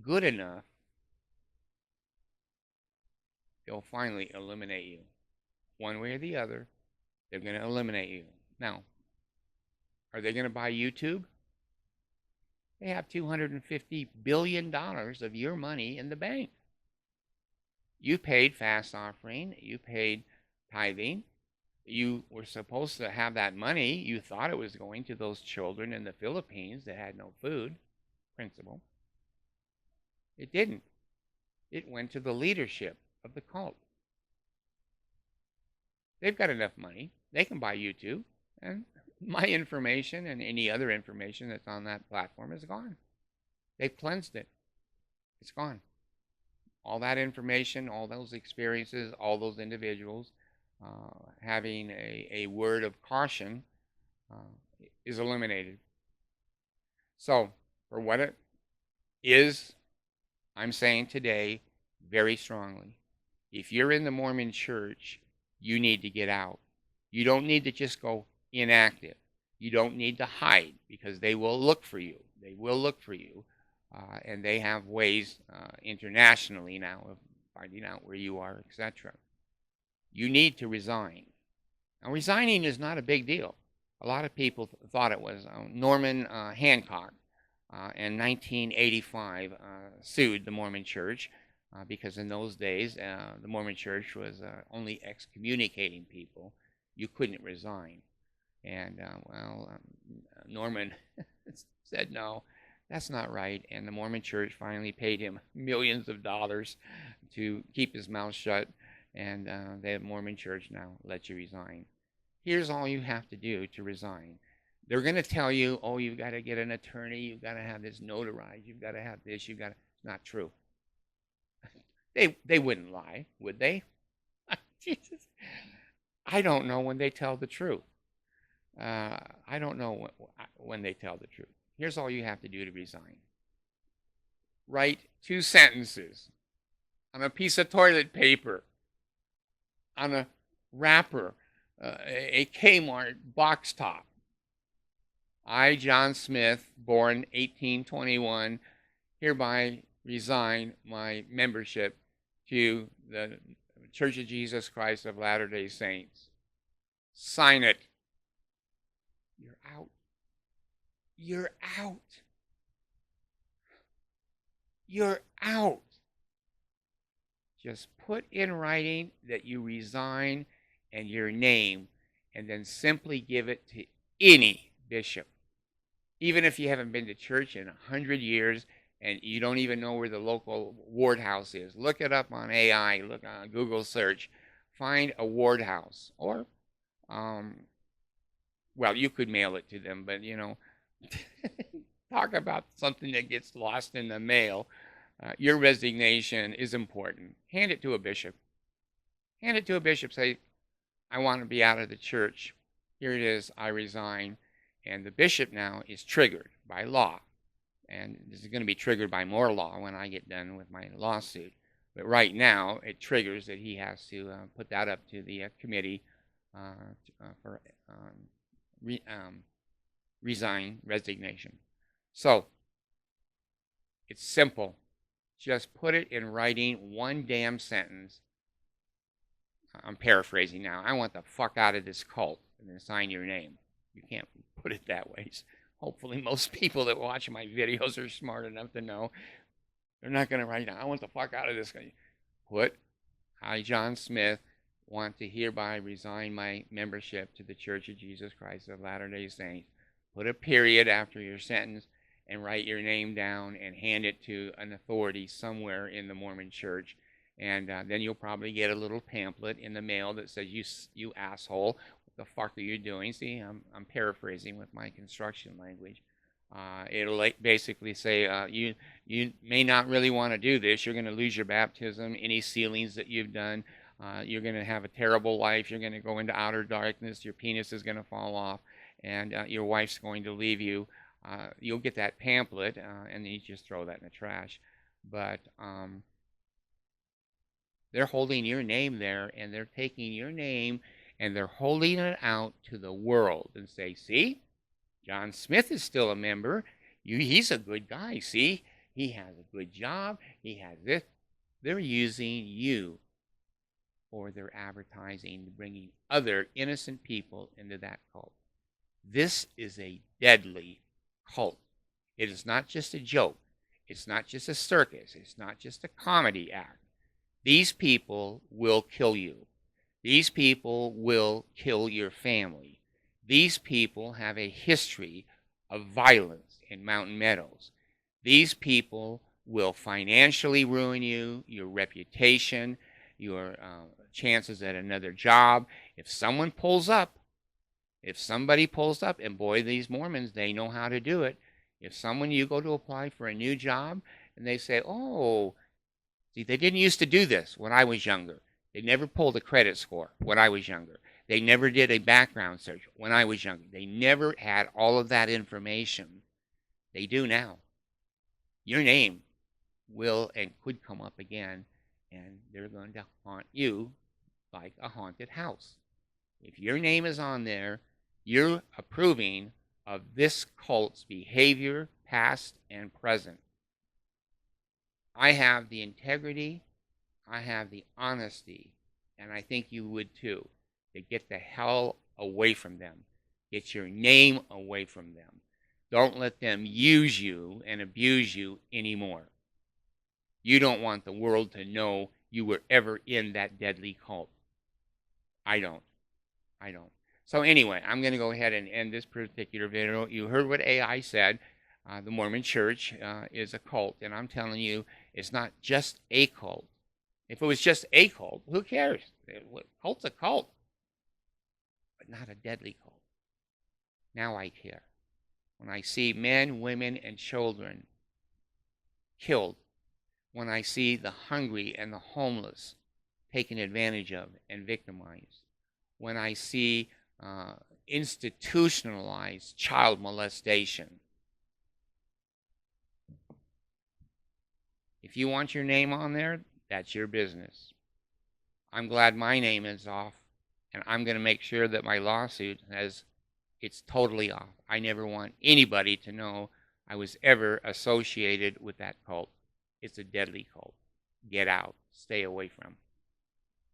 good enough, they'll finally eliminate you. One way or the other, they're going to eliminate you. Now, are they going to buy YouTube? They have $250 billion of your money in the bank. You paid fast offering. You paid tithing. You were supposed to have that money. You thought it was going to those children in the Philippines that had no food, principle. It didn't. It went to the leadership of the cult. They've got enough money. They can buy YouTube. And my information and any other information that's on that platform is gone. They've cleansed it. It's gone. All that information, all those experiences, all those individuals having a word of caution is eliminated. So, for what it is, I'm saying today very strongly, if you're in the Mormon church, you need to get out. You don't need to just go inactive. You don't need to hide, because they will look for you. They will look for you. And they have ways internationally now of finding out where you are, etc. You need to resign. Now, resigning is not a big deal. A lot of people thought it was. Norman Hancock in 1985 sued the Mormon Church because in those days the Mormon Church was only excommunicating people. You couldn't resign. And Norman said no. That's not right, and the Mormon Church finally paid him millions of dollars to keep his mouth shut, and the Mormon Church now lets you resign. Here's all you have to do to resign. They're going to tell you, oh, you've got to get an attorney, you've got to have this notarized, you've got to have this, you've got to... It's not true. They wouldn't lie, would they? Jesus. I don't know when they tell the truth. I don't know when they tell the truth. Here's all you have to do to resign. Write 2 sentences on a piece of toilet paper, on a wrapper, a Kmart box top. I, John Smith, born 1821, hereby resign my membership to the Church of Jesus Christ of Latter-day Saints. Sign it. You're out. You're out. You're out. Just put in writing that you resign and your name, and then simply give it to any bishop. Even if you haven't been to church in 100 years and you don't even know where the local ward house is, look it up on AI, look on Google search, find a ward house. Or, well, you could mail it to them, but talk about something that gets lost in the mail. Your resignation is important. Hand it to a bishop. Hand it to a bishop. Say, I want to be out of the church. Here it is. I resign. And the bishop now is triggered by law. And this is going to be triggered by more law when I get done with my lawsuit. But right now, it triggers that he has to put that up to the committee for resignation. So, it's simple. Just put it in writing, 1 damn sentence. I'm paraphrasing now. I want the fuck out of this cult, and then sign your name. You can't put it that way. Hopefully most people that watch my videos are smart enough to know they're not going to write down, I want the fuck out of this guy. Put, I, John Smith, want to hereby resign my membership to the Church of Jesus Christ of Latter-day Saints. Put a period after your sentence and write your name down and hand it to an authority somewhere in the Mormon Church. And then you'll probably get a little pamphlet in the mail that says, you asshole, what the fuck are you doing? See, I'm paraphrasing with my construction language. It'll basically say, you may not really want to do this. You're going to lose your baptism, any sealings that you've done. You're going to have a terrible life. You're going to go into outer darkness. Your penis is going to fall off, and your wife's going to leave you. You'll get that pamphlet, and then you just throw that in the trash. But they're holding your name there, and they're taking your name, and they're holding it out to the world and say, see, John Smith is still a member. He's a good guy, see? He has a good job. He has this. They're using you for their advertising, bringing other innocent people into that cult. This is a deadly cult. It is not just a joke. It's not just a circus. It's not just a comedy act. These people will kill you. These people will kill your family. These people have a history of violence in Mountain Meadows. These people will financially ruin you, your reputation, your chances at another job. If somebody pulls up, and boy, these Mormons, they know how to do it. If you go to apply for a new job, and they say, oh, see, they didn't used to do this when I was younger. They never pulled a credit score when I was younger. They never did a background search when I was younger. They never had all of that information. They do now. Your name will and could come up again, and they're going to haunt you like a haunted house. If your name is on there, you're approving of this cult's behavior, past and present. I have the integrity, I have the honesty, and I think you would too, to get the hell away from them. Get your name away from them. Don't let them use you and abuse you anymore. You don't want the world to know you were ever in that deadly cult. I don't. So anyway, I'm going to go ahead and end this particular video. You heard what AI said. The Mormon Church is a cult, and I'm telling you, it's not just a cult. If it was just a cult, who cares? Cult's a cult, but not a deadly cult. Now I care. When I see men, women, and children killed, when I see the hungry and the homeless taken advantage of and victimized, when I see institutionalized child molestation. If you want your name on there, that's your business. I'm glad my name is off, and I'm going to make sure that my lawsuit it's totally off. I never want anybody to know I was ever associated with that cult. It's a deadly cult. Get out. Stay away from.